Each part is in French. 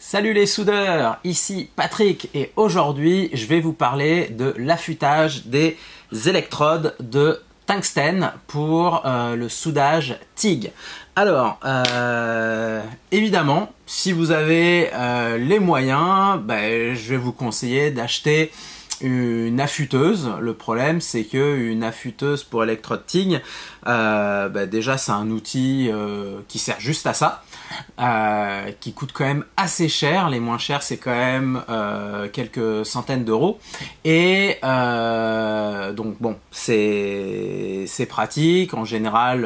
Salut les soudeurs, ici Patrick et aujourd'hui je vais vous parler de l'affûtage des électrodes de tungstène pour le soudage TIG. Alors évidemment si vous avez les moyens, je vais vous conseiller d'acheter une affûteuse. Le problème c'est que une affûteuse pour électrode TIG, déjà c'est un outil qui sert juste à ça, qui coûte quand même assez cher. Les moins chers c'est quand même quelques centaines d'euros et donc bon, c'est pratique en général.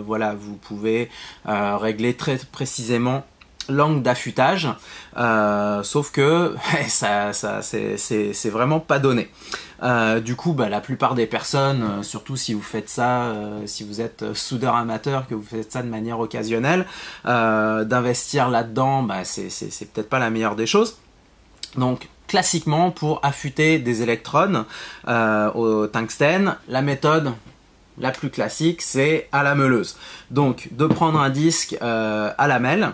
Voilà, vous pouvez régler très précisément l'angle d'affûtage, sauf que c'est vraiment pas donné. Du coup, la plupart des personnes, surtout si vous faites ça, si vous êtes soudeur amateur, que vous faites ça de manière occasionnelle, d'investir là-dedans, c'est peut-être pas la meilleure des choses. Donc, classiquement, pour affûter des électrodes au tungstène, la méthode la plus classique, c'est à la meuleuse. Donc, de prendre un disque à lamelle,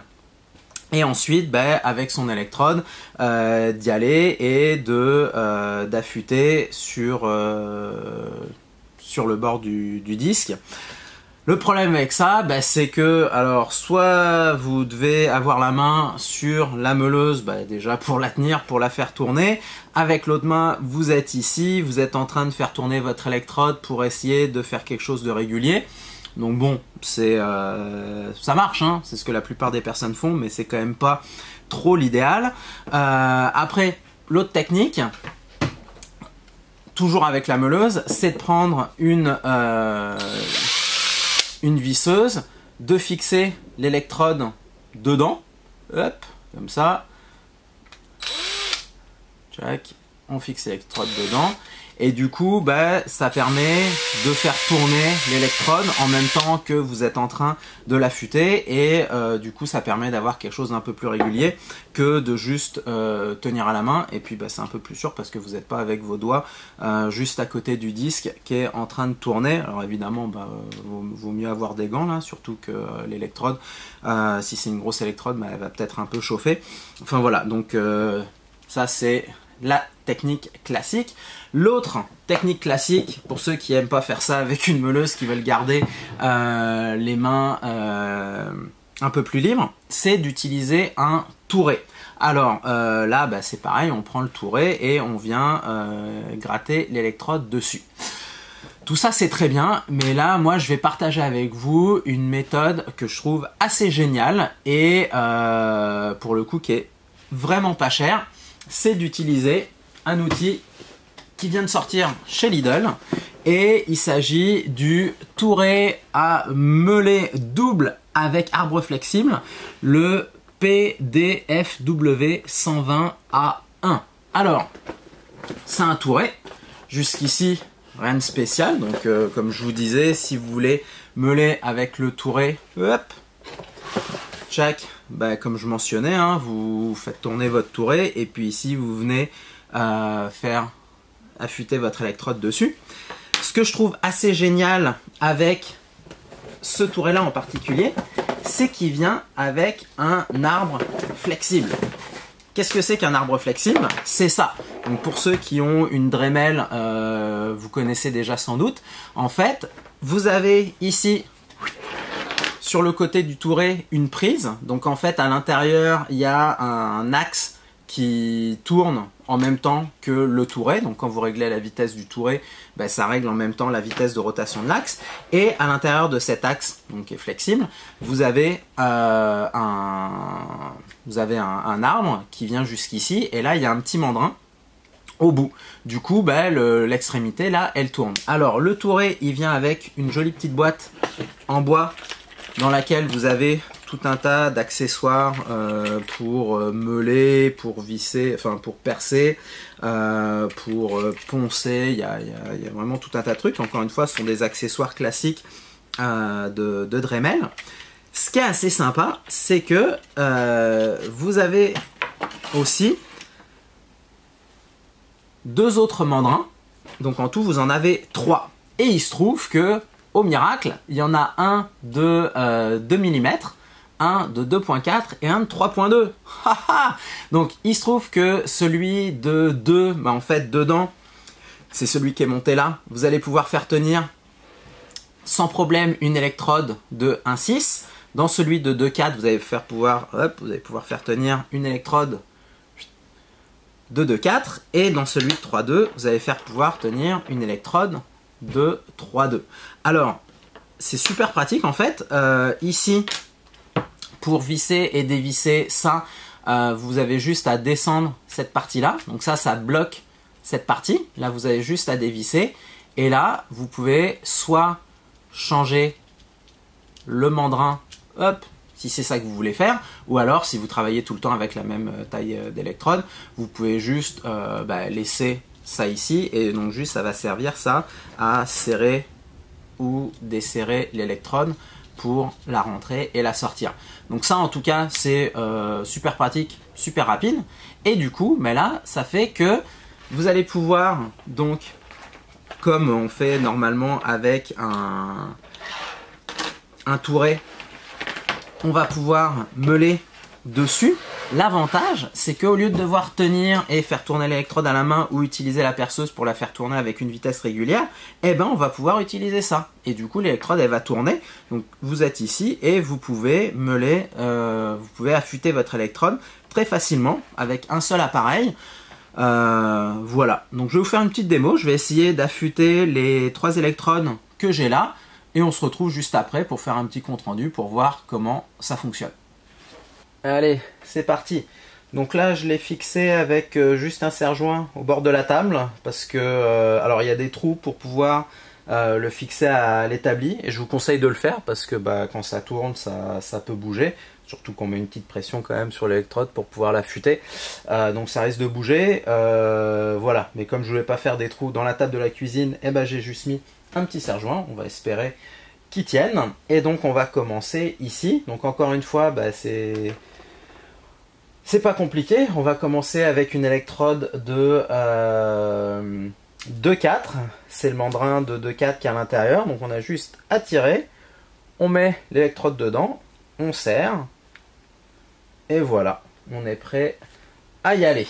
et ensuite, avec son électrode, d'y aller et d'affûter sur le bord du disque. Le problème avec ça, c'est que, alors, soit vous devez avoir la main sur la meuleuse, déjà pour la tenir, pour la faire tourner. Avec l'autre main, vous êtes ici, vous êtes en train de faire tourner votre électrode pour essayer de faire quelque chose de régulier. Donc bon, ça marche, hein, c'est ce que la plupart des personnes font, mais c'est quand même pas trop l'idéal. Après, l'autre technique, toujours avec la meuleuse, c'est de prendre une visseuse, de fixer l'électrode dedans, hop, comme ça, tchac, on fixe l'électrode dedans. Et du coup, ça permet de faire tourner l'électrode en même temps que vous êtes en train de l'affûter. Et du coup, ça permet d'avoir quelque chose d'un peu plus régulier que de juste tenir à la main. Et puis, c'est un peu plus sûr parce que vous n'êtes pas avec vos doigts juste à côté du disque qui est en train de tourner. Alors évidemment, vaut mieux avoir des gants là, surtout que l'électrode, si c'est une grosse électrode, elle va peut-être un peu chauffer. Enfin voilà, donc ça c'est la technique classique. L'autre technique classique, pour ceux qui n'aiment pas faire ça avec une meuleuse, qui veulent garder les mains un peu plus libres, c'est d'utiliser un touret. Alors là, c'est pareil, on prend le touret et on vient gratter l'électrode dessus. Tout ça c'est très bien, mais là moi je vais partager avec vous une méthode que je trouve assez géniale et pour le coup qui est vraiment pas chère. C'est d'utiliser un outil qui vient de sortir chez Lidl et il s'agit du touret à meuler double avec arbre flexible, le PDFW 120A1. Alors, c'est un touret, jusqu'ici rien de spécial, donc comme je vous disais, si vous voulez meuler avec le touret, hop, tchac, comme je mentionnais, hein, vous faites tourner votre touret et puis ici vous venez faire affûter votre électrode dessus. Ce que je trouve assez génial avec ce touret là en particulier, c'est qu'il vient avec un arbre flexible. Qu'est-ce que c'est qu'un arbre flexible? C'est ça. Donc pour ceux qui ont une Dremel, vous connaissez déjà sans doute. En fait, vous avez ici sur le côté du touret une prise. Donc en fait à l'intérieur il y a un axe qui tourne en même temps que le touret. Donc quand vous réglez la vitesse du touret, ça règle en même temps la vitesse de rotation de l'axe. Et à l'intérieur de cet axe, donc qui est flexible, vous avez un arbre qui vient jusqu'ici. Et là il y a un petit mandrin au bout. Du coup, l'extrémité là, elle tourne. Alors le touret, il vient avec une jolie petite boîte en bois dans laquelle vous avez tout un tas d'accessoires pour meuler, pour visser, enfin pour percer, pour poncer. Il y a vraiment tout un tas de trucs. Encore une fois, ce sont des accessoires classiques de Dremel. Ce qui est assez sympa, c'est que vous avez aussi deux autres mandrins. Donc en tout, vous en avez 3. Et il se trouve que, au miracle, il y en a un de 2 mm un de 2.4 et un de 3.2. Donc il se trouve que celui de 2, bah, en fait dedans, c'est celui qui est monté là. Vous allez pouvoir faire tenir sans problème une électrode de 1,6. Dans celui de 2,4, vous allez pouvoir faire tenir une électrode de 2,4. Et dans celui de 3,2, vous allez pouvoir tenir une électrode de 3,2. Alors, c'est super pratique en fait. Ici, pour visser et dévisser ça, vous avez juste à descendre cette partie-là. Donc ça bloque cette partie. Là, vous avez juste à dévisser. Et là, vous pouvez soit changer le mandrin, hop, si c'est ça que vous voulez faire, ou alors si vous travaillez tout le temps avec la même taille d'électrode, vous pouvez juste laisser ça ici, et donc juste ça va servir ça à serrer ou desserrer l'électrode pour la rentrer et la sortir. Donc ça en tout cas c'est super pratique, super rapide, et du coup mais là ça fait que vous allez pouvoir donc, comme on fait normalement avec un touret, on va pouvoir meuler dessus. L'avantage, c'est qu'au lieu de devoir tenir et faire tourner l'électrode à la main ou utiliser la perceuse pour la faire tourner avec une vitesse régulière, eh ben on va pouvoir utiliser ça. Et du coup, l'électrode, elle va tourner. Donc, vous êtes ici et vous pouvez meuler, vous pouvez affûter votre électrode très facilement avec un seul appareil. Voilà. Donc, je vais vous faire une petite démo. Je vais essayer d'affûter les 3 électrodes que j'ai là. Et on se retrouve juste après pour faire un petit compte rendu pour voir comment ça fonctionne. Allez, c'est parti. Donc là, je l'ai fixé avec juste un serre-joint au bord de la table parce que, alors il y a des trous pour pouvoir le fixer à l'établi et je vous conseille de le faire parce que quand ça tourne, ça peut bouger. Surtout qu'on met une petite pression quand même sur l'électrode pour pouvoir l'affûter. Donc ça risque de bouger. Voilà, mais comme je voulais pas faire des trous dans la table de la cuisine, j'ai juste mis un petit serre-joint, on va espérer qu'il tienne. Et donc on va commencer ici. Donc encore une fois, c'est pas compliqué. On va commencer avec une électrode de 2,4. C'est le mandrin de 2,4 qui est à l'intérieur. Donc on a juste à tirer. On met l'électrode dedans. On serre. Et voilà. On est prêt à y aller.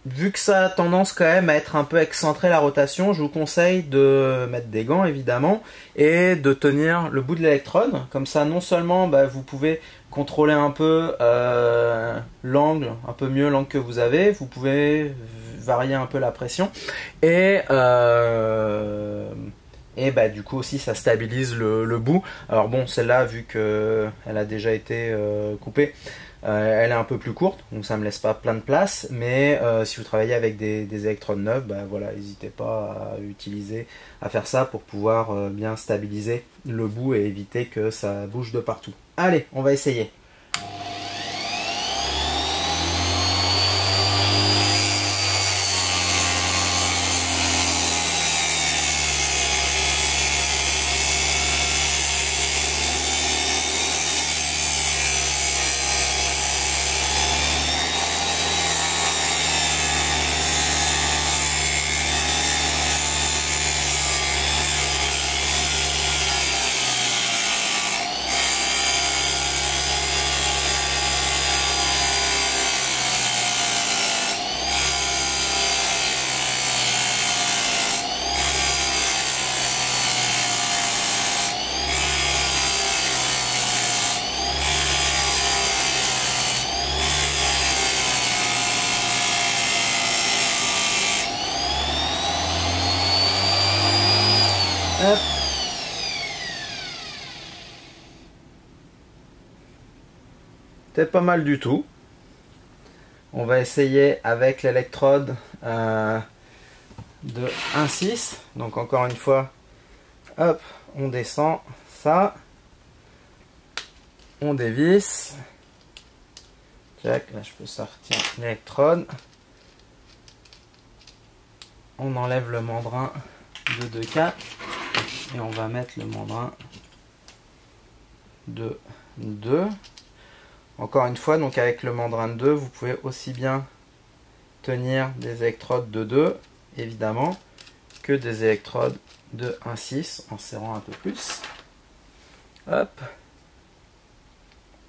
Vu que ça a tendance quand même à être un peu excentré la rotation, je vous conseille de mettre des gants évidemment et de tenir le bout de l'électrode. Comme ça, non seulement vous pouvez contrôler un peu l'angle, un peu mieux l'angle que vous avez, vous pouvez varier un peu la pression et du coup aussi ça stabilise le bout. Alors bon, celle-là, vu qu'elle a déjà été coupée, elle est un peu plus courte, donc ça me laisse pas plein de place, mais si vous travaillez avec des électrodes neuves, voilà, n'hésitez pas à faire ça pour pouvoir bien stabiliser le bout et éviter que ça bouge de partout. Allez, on va essayer. Hop. C'est pas mal du tout. On va essayer avec l'électrode de 1,6. Donc encore une fois, hop, on descend ça. On dévisse. Tac, là je peux sortir l'électrode. On enlève le mandrin de 2,4 et on va mettre le mandrin de 2. Encore une fois, donc avec le mandrin de 2, vous pouvez aussi bien tenir des électrodes de 2, évidemment, que des électrodes de 1,6 en serrant un peu plus. Hop.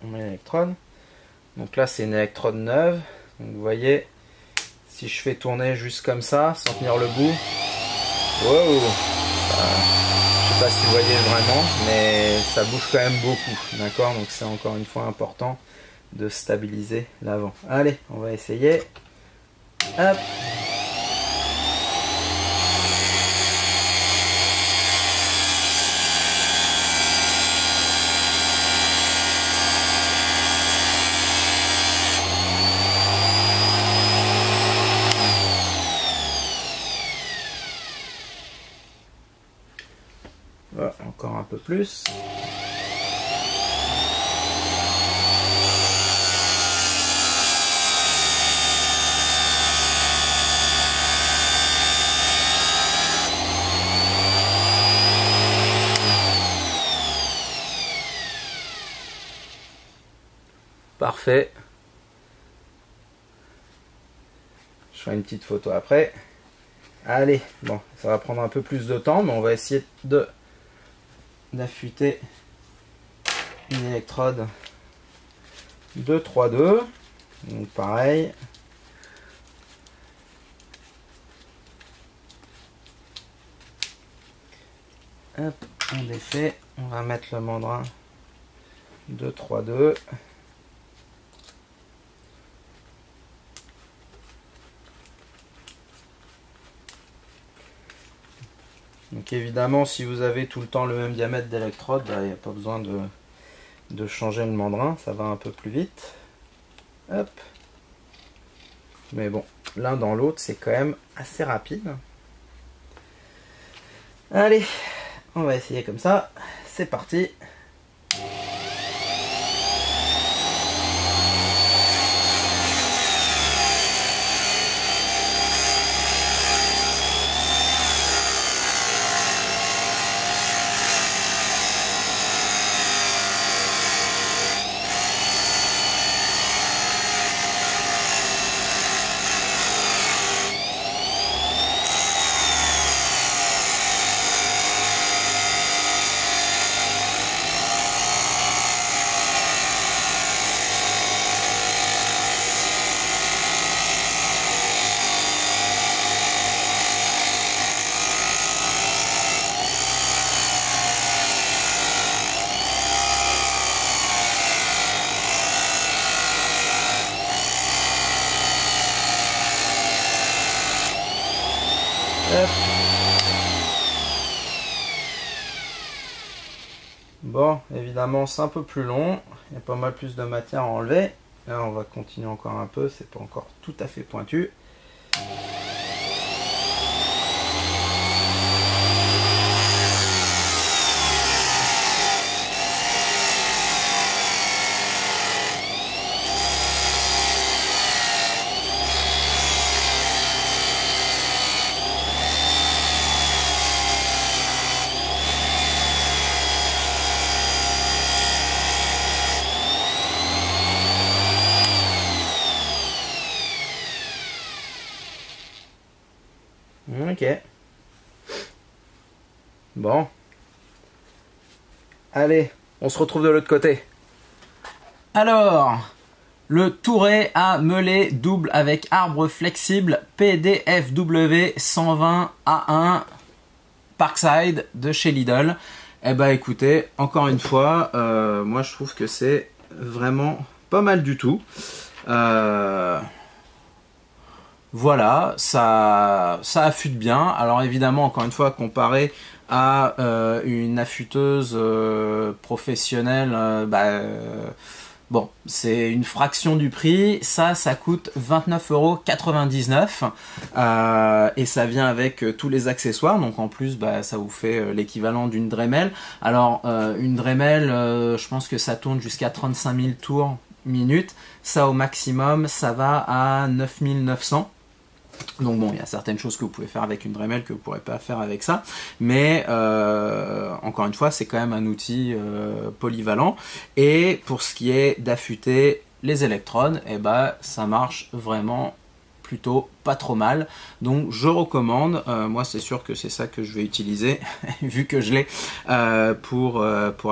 on met l'électrode. Donc là c'est une électrode neuve. Donc vous voyez, si je fais tourner juste comme ça, sans tenir le bout, wow, je sais pas si vous voyez vraiment, mais ça bouge quand même beaucoup, d'accord? Donc c'est encore une fois important de stabiliser l'avant. Allez, on va essayer. Hop. Voilà, encore un peu plus. Parfait. Je ferai une petite photo après. Allez, bon, ça va prendre un peu plus de temps, mais on va essayer d'affûter une électrode de 3,2. Donc pareil. Hop, on défait. On va mettre le mandrin de 3,2. Donc évidemment, si vous avez tout le temps le même diamètre d'électrode, il n'y a pas besoin de changer le mandrin, ça va un peu plus vite. Hop. Mais bon, l'un dans l'autre, c'est quand même assez rapide. Allez, on va essayer comme ça. C'est parti. Bon, évidemment c'est un peu plus long, il y a pas mal plus de matière à enlever. Là on va continuer encore un peu, c'est pas encore tout à fait pointu. Ok. Bon. Allez, on se retrouve de l'autre côté. Alors, le Touret à meulé double avec arbre flexible PDFW 120A1 Parkside de chez Lidl. Eh ben écoutez, encore une fois, moi je trouve que c'est vraiment pas mal du tout. Voilà, ça affûte bien. Alors évidemment, encore une fois, comparé à une affûteuse professionnelle, bon, c'est une fraction du prix. Ça coûte 29,99 € et ça vient avec tous les accessoires. Donc en plus, ça vous fait l'équivalent d'une Dremel. Alors une Dremel, je pense que ça tourne jusqu'à 35 000 tours minute. Ça au maximum, ça va à 9900. Donc bon, il y a certaines choses que vous pouvez faire avec une Dremel que vous ne pourrez pas faire avec ça, mais encore une fois, c'est quand même un outil polyvalent. Et pour ce qui est d'affûter les électrodes, ça marche vraiment plutôt pas trop mal. Donc je recommande, moi c'est sûr que c'est ça que je vais utiliser, vu que je l'ai pour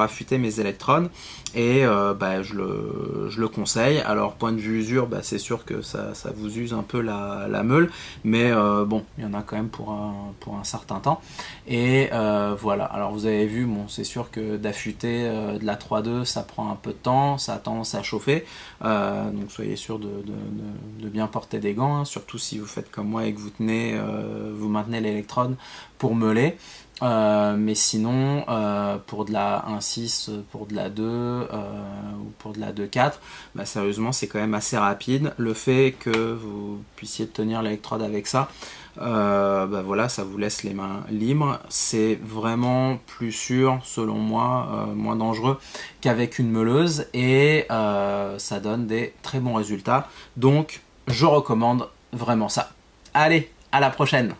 affûter mes électrodes. et bah, je le conseille. Alors point de vue usure, bah, c'est sûr que ça vous use un peu la meule, mais bon, il y en a quand même pour un certain temps. Et voilà, alors vous avez vu, bon, c'est sûr que d'affûter de la 3.2 ça prend un peu de temps, ça a tendance à chauffer, donc soyez sûr de bien porter des gants, hein, surtout si vous faites comme moi et que vous maintenez l'électrode pour meuler. Mais sinon, pour de la 1.6, pour de la 2 ou pour de la 2.4, bah, sérieusement c'est quand même assez rapide. Le fait que vous puissiez tenir l'électrode avec ça, bah voilà, ça vous laisse les mains libres. C'est vraiment plus sûr, selon moi, moins dangereux qu'avec une meuleuse, et ça donne des très bons résultats. Donc je recommande vraiment ça. Allez, à la prochaine!